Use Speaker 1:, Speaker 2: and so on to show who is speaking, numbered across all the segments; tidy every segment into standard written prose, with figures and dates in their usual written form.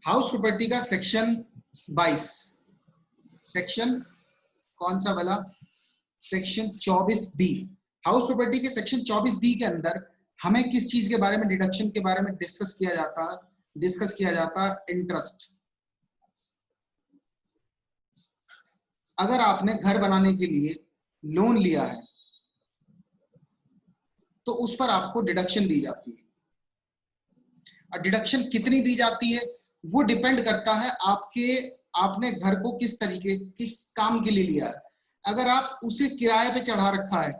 Speaker 1: House property का section 22, section कौन सा वाला, सेक्शन 24B। हाउस प्रॉपर्टी के सेक्शन 24B के अंदर हमें किस चीज के बारे में, डिडक्शन के बारे में डिस्कस किया जाता, इंटरेस्ट। अगर आपने घर बनाने के लिए लोन लिया है तो उस पर आपको डिडक्शन दी जाती है। और डिडक्शन कितनी दी जाती है वो डिपेंड करता है आपने घर को किस काम के लिए लिया है। अगर आप उसे किराए पे चढ़ा रखा है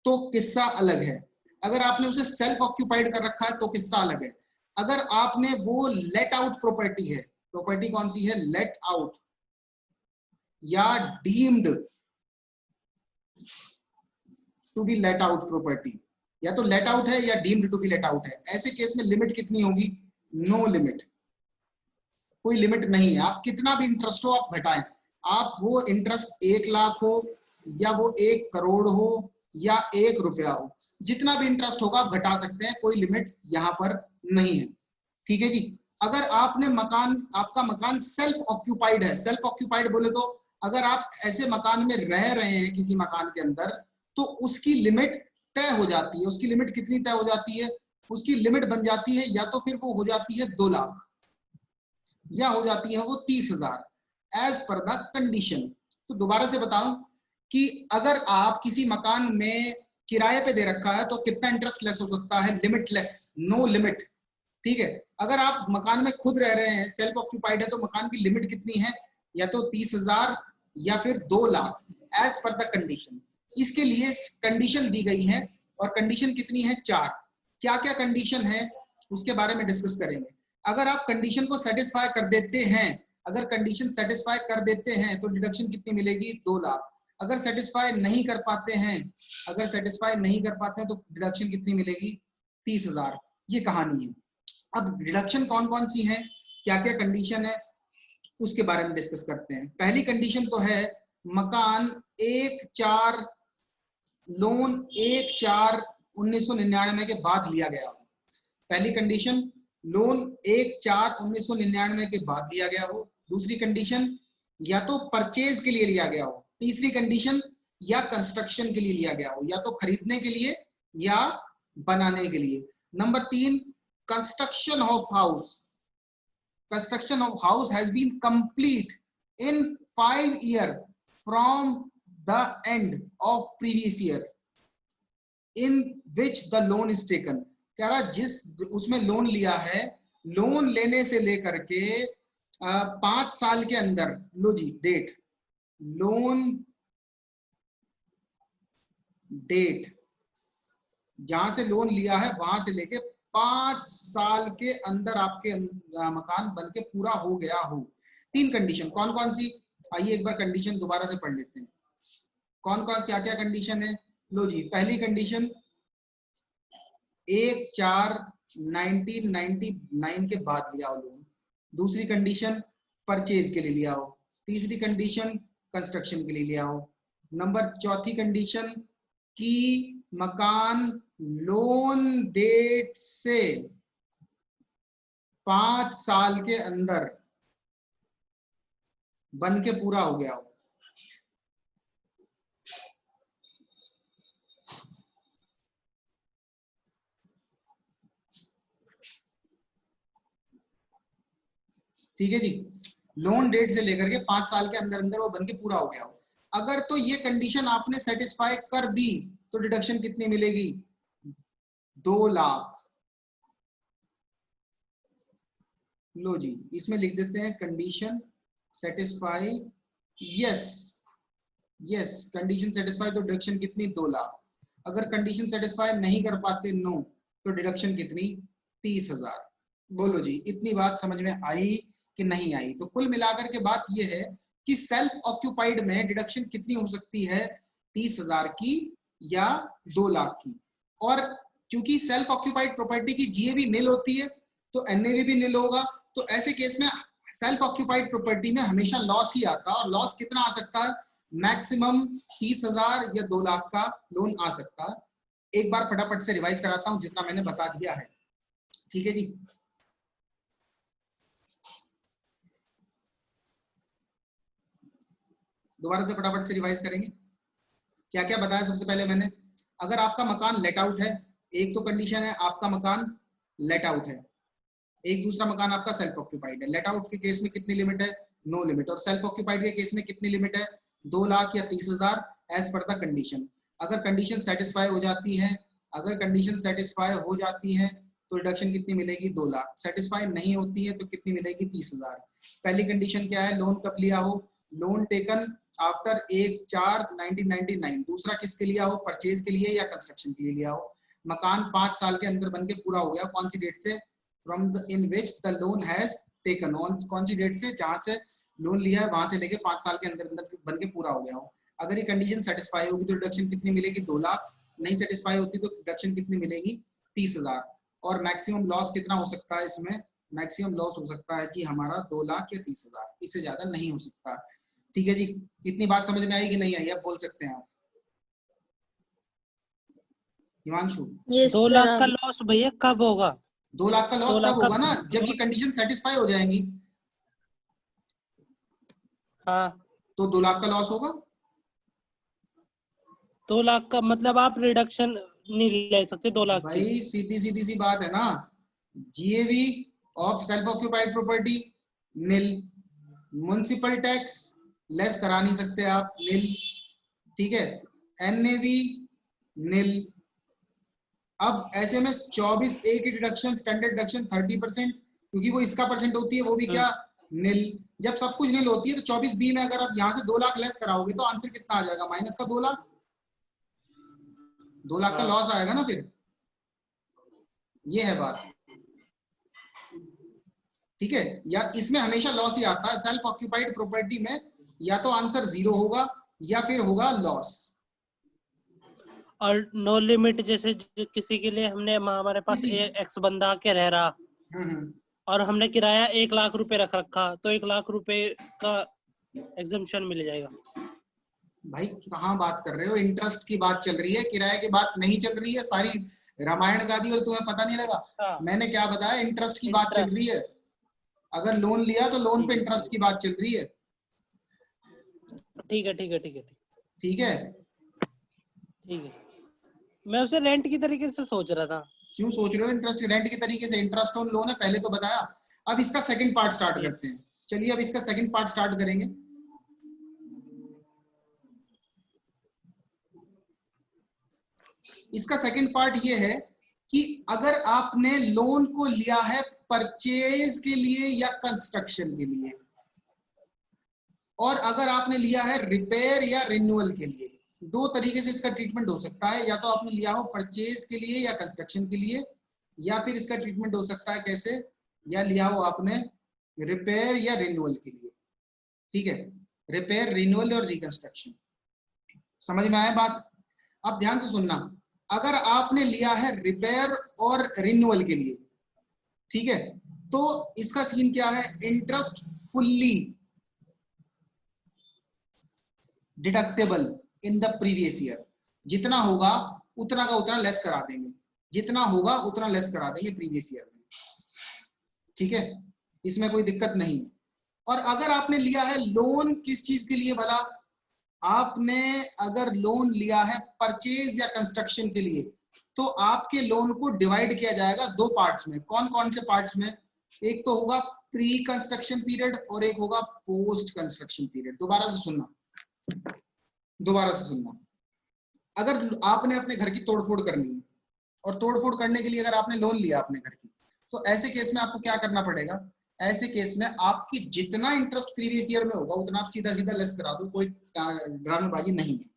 Speaker 1: तो किस्सा अलग है, अगर आपने उसे सेल्फ ऑक्यूपाइड कर रखा है तो किस्सा अलग है। अगर आपने वो लेट आउट प्रॉपर्टी है, प्रॉपर्टी कौन सी है, लेट आउट या deemed to be let out property, या तो लेट आउट है या deemed to be let out है, ऐसे केस में लिमिट कितनी होगी, नो लिमिट, कोई लिमिट नहीं है। आप कितना भी इंटरेस्ट हो आप घटाएं, आप वो इंटरेस्ट 1 लाख हो या वो 1 करोड़ हो या 1 रुपया हो, जितना भी इंटरेस्ट होगा आप घटा सकते हैं, कोई लिमिट यहाँ पर नहीं है। ठीक है जी। अगर आपका मकान सेल्फ ऑक्यूपाइड है, सेल्फ ऑक्यूपाइड बोले तो अगर आप ऐसे मकान में रह रहे हैं किसी मकान के अंदर, तो उसकी लिमिट तय हो जाती है। उसकी लिमिट कितनी तय हो जाती है, उसकी लिमिट बन जाती है या तो फिर वो हो जाती है 2 लाख या हो जाती है वो 30,000 एज पर द कंडीशन। तो दोबारा से बताऊं कि अगर आप किसी मकान में किराए पे दे रखा है तो कितना इंटरेस्ट लेस हो सकता है, लिमिटलेस, नो लिमिट। ठीक है। अगर आप मकान में खुद रह रहे हैं, सेल्फ ऑक्यूपाइड है, तो मकान की लिमिट कितनी है, या तो 30,000 या फिर 2 lakh as per the condition. इसके लिए कंडीशन दी गई है और कंडीशन कितनी है, 4। क्या क्या कंडीशन है उसके बारे में डिस्कस करेंगे। अगर आप कंडीशन को सेटिस्फाई कर देते हैं, अगर कंडीशन सेटिस्फाई कर देते हैं तो डिडक्शन कितनी मिलेगी, 2 लाख। अगर सेटिस्फाई नहीं कर पाते हैं, अगर सेटिस्फाई नहीं कर पाते हैं तो डिडक्शन कितनी मिलेगी, 30,000। ये कहानी है। अब डिडक्शन कौन कौन सी है, क्या क्या कंडीशन है, उसके बारे में डिस्कस करते हैं। पहली कंडीशन तो है मकान 1/4 लोन 1/4/1999 के बाद लिया गया हो। पहली कंडीशन, लोन 1/4/1999 के बाद लिया गया हो। दूसरी कंडीशन, या तो परचेज के लिए लिया गया हो। तीसरी कंडीशन, या कंस्ट्रक्शन के लिए लिया गया हो, या तो खरीदने के लिए या बनाने के लिए। Number 3, construction of house, construction of house has been complete in 5 years from the end of previous year in which the loan is taken। कह रहा जिस उसमें लोन लिया है, लोन लेने से लेकर के 5 साल के अंदर, लो जी डेट, लोन डेट, जहां से लोन लिया है वहां से लेके 5 साल के अंदर आपके मकान बन के पूरा हो गया हो। 3 कंडीशन कौन कौन सी, आइए एक बार कंडीशन दोबारा से पढ़ लेते हैं। कौन कौन क्या क्या कंडीशन है, लो जी। पहली कंडीशन 1/4/1999 के बाद लिया हो लोन। दूसरी कंडीशन, परचेज के लिए लिया हो। तीसरी कंडीशन, कंस्ट्रक्शन के लिए लिया हो। चौथी कंडीशन कि मकान लोन डेट से 5 साल के अंदर बन के पूरा हो गया हो। ठीक है जी, लोन डेट से लेकर के 5 साल के अंदर अंदर वो बन के पूरा हो गया हो। अगर तो ये कंडीशन आपने सेटिस्फाई कर दी तो डिडक्शन कितनी मिलेगी, 2 लाख। लो जी, इसमें लिख देते हैं condition satisfy yes, yes condition satisfy तो डिडक्शन कितनी, 2 लाख। अगर कंडीशन सेटिस्फाई नहीं कर पाते, नो, तो डिडक्शन कितनी, 30,000। बोलो जी, इतनी बात समझ में आई कि नहीं आई। तो कुल मिलाकर के बात यह है कि सेल्फ ऑक्यूपाइड में डिडक्शन कितनी हो सकती है, 30,000 की या 2 लाख की। और क्योंकि सेल्फ ऑक्यूपाइड प्रॉपर्टी की जीएवी नील होती है तो एनएवी भी नील होगा। तो ऐसे केस में सेल्फ ऑक्यूपाइड प्रॉपर्टी में हमेशा लॉस ही आता है। और लॉस कितना आ सकता है, मैक्सिमम 30,000 या 2 लाख का लोन आ सकता है। एक बार फटाफट से रिवाइज कराता हूं जितना मैंने बता दिया है। ठीक है जी। दोबारा से फटाफट से रिवाइज करेंगे। क्या क्या बताया सबसे पहले मैंने, अगर आपका मकान लेट आउट है, एक तो कंडीशन है आपका मकान लेट आउट है, एक दूसरा मकान आपका सेल्फ ऑक्यूपाइड है। लेट आउट के केस में कितनी लिमिट है, नो लिमिट, और सेल्फ ऑक्यूपाइड के केस में कितनी लिमिट है, 2 लाख या 30,000 एज पर द कंडीशन। अगर कंडीशन सेटिस्फाई हो जाती है, अगर कंडीशन सेटिस्फाई हो जाती है तो रिडक्शन कितनी मिलेगी, 2 लाख। सेटिस्फाई नहीं होती है तो कितनी मिलेगी, 30,000। पहली कंडीशन क्या है, लोन कब लिया हो, लोन टेकन आफ्टर 1/4/1999। दूसरा किसके लिया हो, परचेज के लिए या कंस्ट्रक्शन के लिए लिया हो। मकान 5 साल के अंदर बन के पूरा हो गया, कौन सी डेट से, from the in which the loan has taken, कौन सी डेट से, जहां से लोन लिया है वहां से लेके 5 साल के अंदर अंदर बन के पूरा हो गया हो। अगर ये कंडीशन सेटिस्फाई होगी तो रिडक्शन कितनी मिलेगी, 2 लाख। नहीं सेटिस्फाई होती तो रिडक्शन कितनी मिलेगी, 30,000। और मैक्सिमम लॉस कितना हो सकता है इसमें, मैक्सिमम लॉस हो सकता है जी हमारा 2 लाख या 30,000, इससे ज्यादा नहीं हो सकता। ठीक है जी, इतनी बात समझ में आई कि नहीं आई, अब बोल सकते हैं आप हिमांशु।
Speaker 2: 2 लाख का लॉस भैया कब होगा,
Speaker 1: 2 लाख का लॉस तब होगा ना जब ये
Speaker 2: लॉस।
Speaker 1: कंडीशन सेटिस्फाई हो जाएंगी,
Speaker 2: हाँ
Speaker 1: तो 2 लाख का लॉस होगा।
Speaker 2: 2 लाख का मतलब आप रिडक्शन नहीं ले सकते 2 लाख की।
Speaker 1: भाई सीधी सीधी सी बात है ना, GAV of self occupied property nil, municipal tax less करा नहीं सकते आप, नील। ठीक है, एनएवी नील। अब ऐसे में 24A की डिडक्शन, स्टैंडर्ड डिडक्शन 30%, क्योंकि वो इसका परसेंट होती है, वो भी क्या, नील। जब सब कुछ नील होती है तो 24B में अगर आप यहाँ से 2 लाख लेस कराओगे तो आंसर कितना आ जाएगा, माइनस का 2 लाख। 2 लाख का लॉस आएगा ना फिर, ये है बात। ठीक है, या इसमें हमेशा लॉस ही आता है सेल्फ ऑक्यूपाइड प्रॉपर्टी में, या तो आंसर 0 होगा या फिर होगा लॉस।
Speaker 2: और नो लिमिट, जैसे किसी के लिए हमने, हमारे पास एक्स बंदा आके रह रहा और हमने किराया 1 लाख रुपए रख रखा, तो 1 लाख रुपए का एग्जम्पशन मिल जाएगा।
Speaker 1: भाई कहाँ बात कर रहे हो, इंटरेस्ट की बात चल रही है, किराए की बात नहीं चल रही है। सारी रामायण गा दी और तुम्हें पता नहीं लगा।
Speaker 2: हाँ।
Speaker 1: मैंने क्या बताया, इंटरेस्ट की बात चल रही है। अगर लोन लिया तो लोन पे इंटरेस्ट की बात चल रही है।
Speaker 2: ठीक है ठीक है ठीक है
Speaker 1: ठीक है
Speaker 2: ठीक है। मैं उसे रेंट की तरीके से सोच रहा था।
Speaker 1: क्यों सोच रहे हो इंटरेस्ट रेंट की तरीके से, इंटरेस्ट ऑन लोन है, पहले तो बताया। अब इसका सेकंड पार्ट स्टार्ट करते हैं, चलिए अब इसका सेकंड पार्ट स्टार्ट करेंगे। इसका सेकंड पार्ट ये है कि अगर आपने लोन को लिया है परचेज के लिए या कंस्ट्रक्शन के लिए, और अगर आपने लिया है रिपेयर या रिन्यूअल के लिए, 2 तरीके से इसका ट्रीटमेंट हो सकता है। या तो आपने लिया हो परचेज के लिए या कंस्ट्रक्शन के लिए, या फिर इसका ट्रीटमेंट हो सकता है कैसे, या लिया हो आपने रिपेयर या रिन्यूअल के लिए। ठीक है, रिपेयर, रिन्यूअल और रिकंस्ट्रक्शन। समझ में आया बात। अब ध्यान से सुनना, अगर आपने लिया है रिपेयर और रिन्यूअल के लिए, ठीक है, तो इसका सीन क्या है, interest fully deductible in the previous year. जितना होगा उतना का उतना लेस करा देंगे, जितना होगा उतना लेस करा देंगे प्रीवियस ईयर में। ठीक है, इसमें कोई दिक्कत नहीं है। और अगर आपने लिया है लोन किस चीज के लिए भला, आपने अगर लोन लिया है परचेज या कंस्ट्रक्शन के लिए, तो आपके लोन को डिवाइड किया जाएगा 2 पार्ट्स में। कौन कौन से पार्ट्स में, एक तो होगा प्री कंस्ट्रक्शन पीरियड और एक होगा पोस्ट कंस्ट्रक्शन पीरियड। दोबारा से सुनना, दोबारा से सुनना। अगर आपने अपने घर की तोड़फोड़ करनी है और तोड़फोड़ करने के लिए अगर आपने लोन लिया अपने घर की, तो ऐसे केस में आपको क्या करना पड़ेगा, ऐसे केस में आपकी जितना इंटरेस्ट प्रीवियस ईयर में होगा उतना आप सीधा सीधा लेस करा दो, कोई ड्रामेबाजी नहीं है।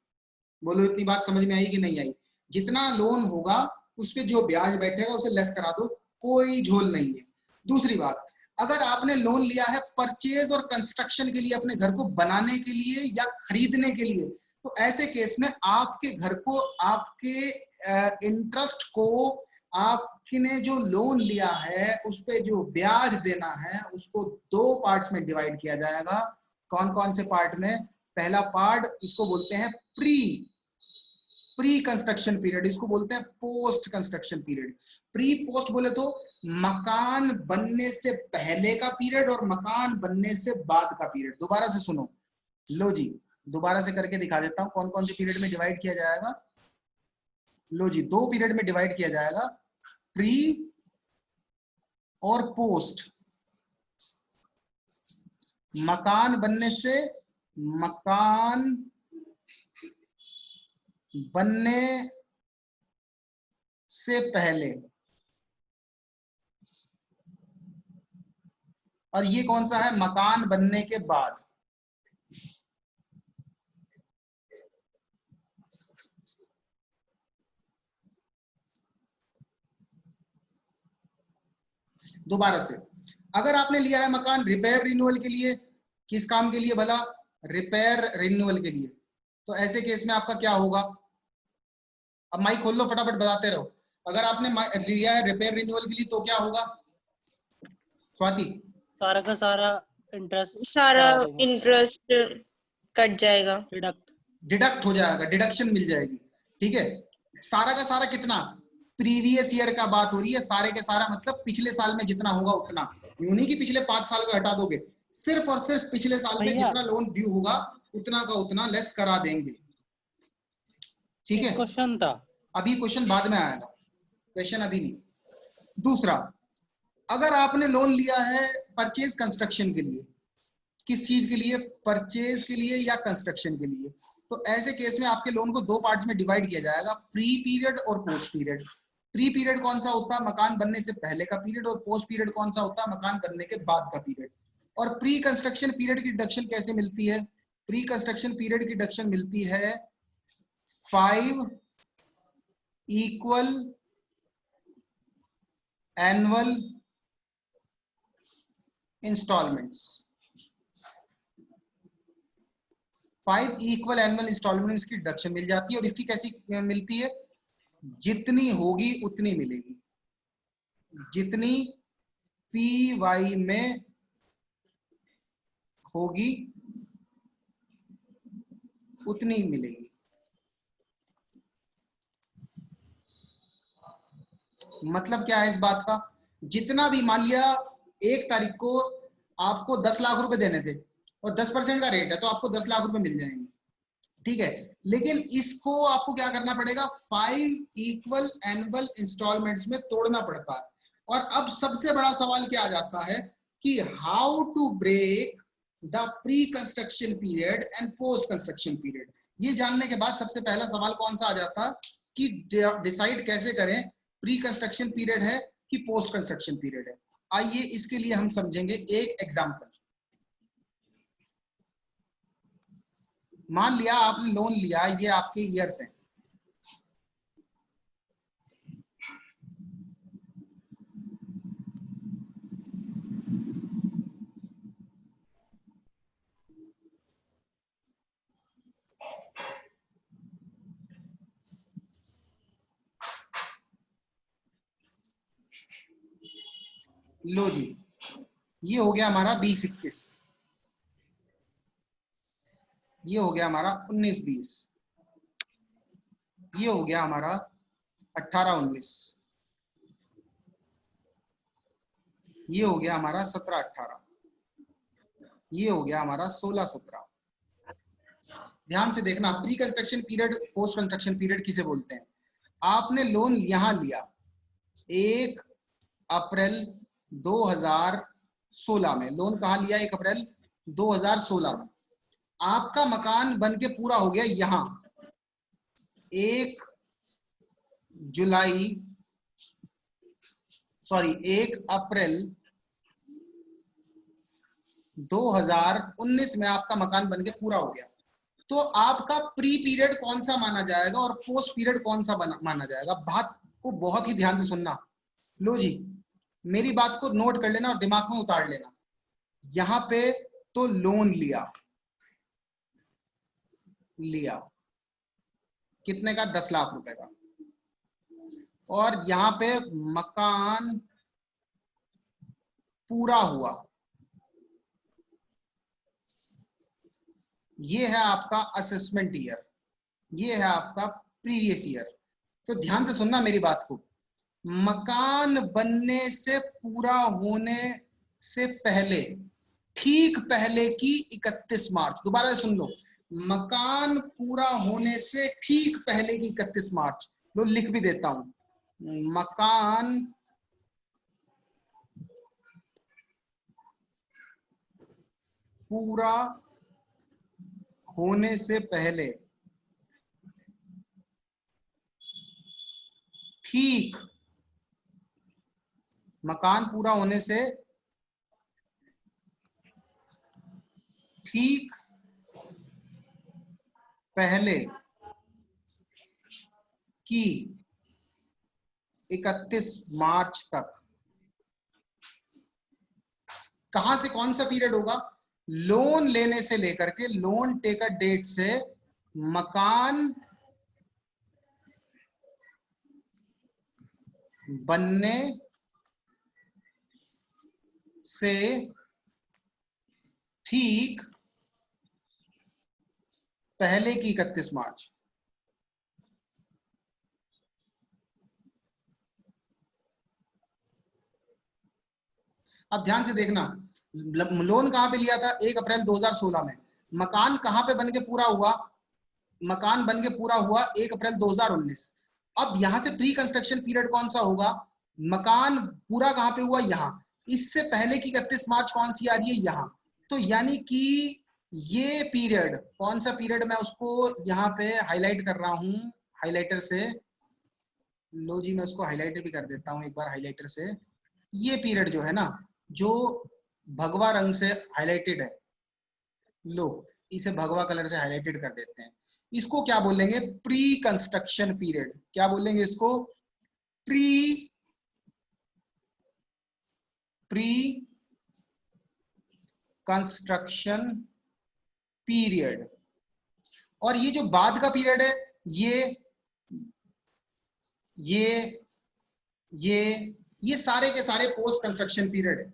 Speaker 1: बोलो इतनी बात समझ में आई कि नहीं आई। जितना लोन होगा उस पर जो ब्याज बैठेगा उसे लेस करा दो, कोई झोल नहीं है। दूसरी बात, अगर आपने लोन लिया है परचेज और कंस्ट्रक्शन के लिए, अपने घर को बनाने के लिए या खरीदने के लिए, तो ऐसे केस में आपके घर को, आपके इंटरेस्ट को, आपने जो लोन लिया है उस पे जो ब्याज देना है उसको 2 पार्ट्स में डिवाइड किया जाएगा। कौन कौन से पार्ट में, पहला पार्ट इसको बोलते हैं प्री कंस्ट्रक्शन पीरियड, इसको बोलते हैं post construction period. Pre post बोले तो मकान बनने से पहले का पीरियड और मकान बनने से बाद का पीरियड। दोबारा से सुनो, लो जी, दोबारा से करके दिखा देता हूं कौन कौन से पीरियड में डिवाइड किया जाएगा। लो जी, 2 पीरियड में डिवाइड किया जाएगा, प्री और पोस्ट। मकान बनने से पहले, और ये कौन सा है, मकान बनने के बाद। दोबारा से, अगर आपने लिया है मकान रिपेयर रिन्यूअल के लिए, किस काम के लिए भला, रिपेयर रिन्यूअल के लिए, तो ऐसे केस में आपका क्या होगा, अब माइक खोल लो फटाफट बताते रहो। अगर आपने लिया है रिपेयर रिन्यूअल के लिए तो क्या होगा स्वाति?
Speaker 2: सारा का सारा इंटरेस्ट
Speaker 3: कट जाएगा,
Speaker 1: डिडक्ट हो जाएगा, डिडक्शन मिल जाएगी। ठीक है, सारा का सारा कितना, प्रीवियस ईयर का बात हो रही है, सारे के सारा मतलब पिछले साल में जितना होगा उतना, यूं नहीं कि पिछले 5 साल का हटा दोगे, सिर्फ और सिर्फ पिछले साल में जितना लोन ड्यू होगा उतना का उतना लेस करा देंगे। ठीक है,
Speaker 2: क्वेश्चन था,
Speaker 1: अभी क्वेश्चन बाद में आएगा, क्वेश्चन अभी नहीं। दूसरा, अगर आपने लोन लिया है परचेज कंस्ट्रक्शन के लिए, किस चीज के लिए, परचेज के लिए या कंस्ट्रक्शन के लिए, तो ऐसे केस में आपके लोन को 2 पार्ट्स में डिवाइड किया जाएगा, प्री पीरियड और पोस्ट पीरियड। प्री पीरियड कौन सा होता है, मकान बनने से पहले का पीरियड, और पोस्ट पीरियड कौन सा होता है, मकान बनने के बाद का पीरियड। और प्री कंस्ट्रक्शन पीरियड की डिडक्शन कैसे मिलती है, प्री कंस्ट्रक्शन पीरियड की डिडक्शन मिलती है 5 equal annual instalments. 5 equal annual instalments की डिडक्शन मिल जाती है, और इसकी कैसी मिलती है, जितनी होगी उतनी मिलेगी, जितनी PY में होगी उतनी मिलेगी। मतलब क्या है इस बात का, जितना भी, मान लिया 1 तारीख को आपको 10 लाख रुपए देने थे और 10% का रेट है तो आपको 10 लाख रुपए मिल जाएंगे। ठीक है, लेकिन इसको आपको क्या करना पड़ेगा, 5 इक्वल एनुअल इंस्टॉलमेंट्स में तोड़ना पड़ता है। और अब सबसे बड़ा सवाल क्या आ जाता है कि how to break the pre construction period and post construction period. ये जानने के बाद सबसे पहला सवाल कौन सा आ जाता कि डिसाइड कैसे करें प्री कंस्ट्रक्शन पीरियड है कि पोस्ट कंस्ट्रक्शन पीरियड है। आइए इसके लिए हम समझेंगे एक एग्जांपल। मान लिया आपने लोन लिया, ये आपके ईयर्स हैं, लो जी, ये हो गया हमारा 20-21, ये हो गया हमारा 19-20, ये हो गया हमारा 18-19, ये हो गया हमारा 17-18, ये हो गया हमारा 16-17। ध्यान से देखना, pre construction period post construction period किसे बोलते हैं। आपने लोन यहां लिया 1 अप्रैल 2016 में, लोन कहां लिया, 1 अप्रैल 2016 में। आपका मकान बन के पूरा हो गया यहां 1 अप्रैल 2019 में आपका मकान बन के पूरा हो गया। तो आपका प्री पीरियड कौन सा माना जाएगा और पोस्ट पीरियड कौन सा माना जाएगा। बात को बहुत ही ध्यान से सुनना। लो जी, मेरी बात को नोट कर लेना और दिमाग में उतार लेना। यहां पे तो लोन लिया कितने का, 10 लाख रुपए का, और यहां पे मकान पूरा हुआ, ये है आपका असेसमेंट ईयर, ये है आपका प्रीवियस ईयर। तो ध्यान से सुनना मेरी बात को, मकान बनने से पूरा होने से पहले, ठीक पहले की 31 मार्च, दोबारा सुन लो, मकान पूरा होने से ठीक पहले की 31 मार्च, लो लिख भी देता हूं, मकान पूरा होने से पहले ठीक, मकान पूरा होने से ठीक पहले की 31 मार्च तक, कहां से कौन सा पीरियड होगा, लोन लेने से लेकर के, लोन टेकर डेट से मकान बनने से ठीक पहले की 31 मार्च। अब ध्यान से देखना, लोन कहां पे लिया था, 1 अप्रैल 2016 में। मकान कहां पे बन के पूरा हुआ, मकान बन के पूरा हुआ 1 अप्रैल 2019। अब यहां से प्री कंस्ट्रक्शन पीरियड कौन सा होगा, मकान पूरा कहां पे हुआ, यहां। इससे पहले की 31 मार्च कौन सी आ रही है, यहां। तो यानी कि ये पीरियड, कौन सा पीरियड, मैं उसको यहाँ पे हाईलाइट कर रहा हूं हाईलाइटर से, लो जी मैं उसको हाईलाइटर भी कर देता हूं एक बार हाईलाइटर से। ये पीरियड जो है ना, जो भगवा रंग से हाईलाइटेड है, लो इसे भगवा कलर से हाईलाइटेड कर देते हैं, इसको क्या बोलेंगे, प्री कंस्ट्रक्शन पीरियड। क्या बोलेंगे इसको, प्री कंस्ट्रक्शन पीरियड। और ये जो बाद का पीरियड है, ये सारे के सारे पोस्ट कंस्ट्रक्शन पीरियड है।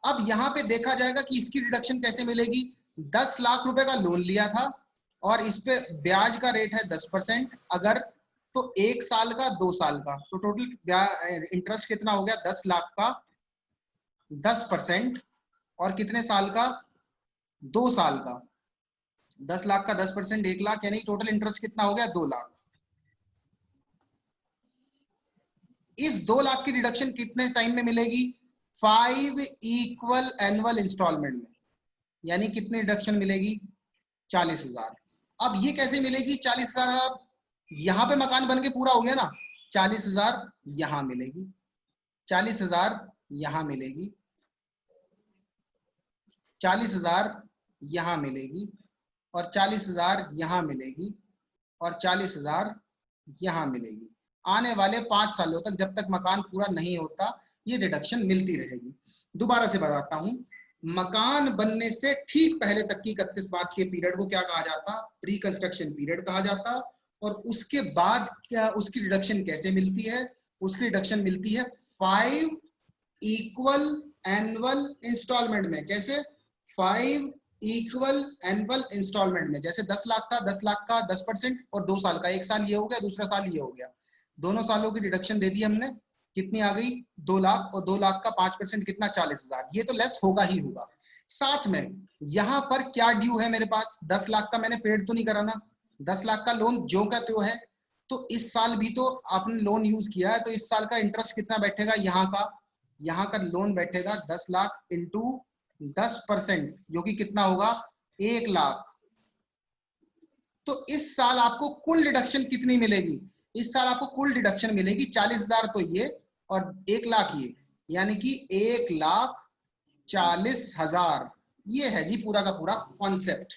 Speaker 1: अब यहां पे देखा जाएगा कि इसकी डिडक्शन कैसे मिलेगी, 10 लाख रुपए का लोन लिया था और इस पे ब्याज का रेट है 10%, अगर तो 1 साल का 2 साल का, तो टोटल इंटरेस्ट कितना हो गया, 10 लाख का 10%, और कितने साल का, 2 साल का। 10 लाख का 10% 1 लाख, यानी टोटल इंटरेस्ट कितना हो गया, 2 लाख। इस 2 लाख की डिडक्शन कितने टाइम में मिलेगी, 5 इक्वल एनुअल इंस्टॉलमेंट में, यानी कितनी डिडक्शन मिलेगी, 40,000। अब ये कैसे मिलेगी 40,000, यहां पे मकान बन के पूरा हो गया ना, 40,000 यहां मिलेगी, 40,000 यहां मिलेगी, 40,000 यहां मिलेगी, और 40,000 यहां मिलेगी, और 40,000 यहां मिलेगी। आने वाले 5 सालों तक, जब तक मकान पूरा नहीं होता, ये डिडक्शन मिलती रहेगी। दोबारा से बताता हूं, मकान बनने से ठीक पहले तक की 31 मार्च के पीरियड को क्या कहा जाता, प्री कंस्ट्रक्शन पीरियड कहा जाता। और उसके बाद क्या, उसकी डिडक्शन कैसे मिलती है, उसकी डिडक्शन मिलती है 5 इक्वल एनुअल इंस्टॉलमेंट में। कैसे, 5 इक्वल एनुअल इंस्टॉलमेंट में। जैसे 10 लाख का 10 लाख का 10% और 2 साल का, एक साल ये हो गया, दूसरा साल ये हो गया, दोनों सालों की डिडक्शन दे दी हमने, कितनी आ गई, 2 लाख, और 2 लाख का 5% कितना, 40,000। ये तो लेस होगा ही होगा। साथ में यहां पर क्या ड्यू है मेरे पास, 10 लाख का मैंने पेड तो नहीं कराना, 10 लाख का लोन जो का त्यों है, तो इस साल भी तो आपने लोन यूज किया है, तो इस साल का इंटरेस्ट कितना बैठेगा, यहाँ का लोन बैठेगा 10 लाख इंटू 10%, जो कि कितना होगा, 1 लाख। तो इस साल आपको कुल डिडक्शन कितनी मिलेगी, इस साल आपको कुल डिडक्शन मिलेगी 40,000 तो ये, और 1 लाख ये, यानी कि 1,40,000। ये है जी पूरा का पूरा कॉन्सेप्ट।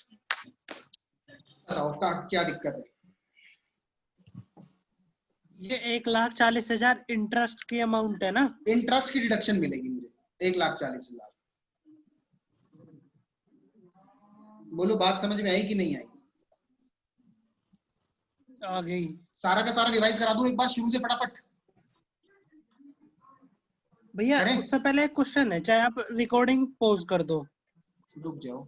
Speaker 1: बताओ क्या दिक्कत है।
Speaker 2: ये 1,40,000 इंटरेस्ट की अमाउंट है ना,
Speaker 1: इंटरेस्ट की डिडक्शन मिलेगी मुझे 1,40,000। बोलो बात समझ में आई कि नहीं आई,
Speaker 2: आ गई।
Speaker 1: सारा का सारा रिवाइज करा दूं एक बार शुरू से फटाफट।
Speaker 2: भैया उससे पहले एक क्वेश्चन है, चाहे आप रिकॉर्डिंग पॉज कर दो,
Speaker 1: रुक जाओ।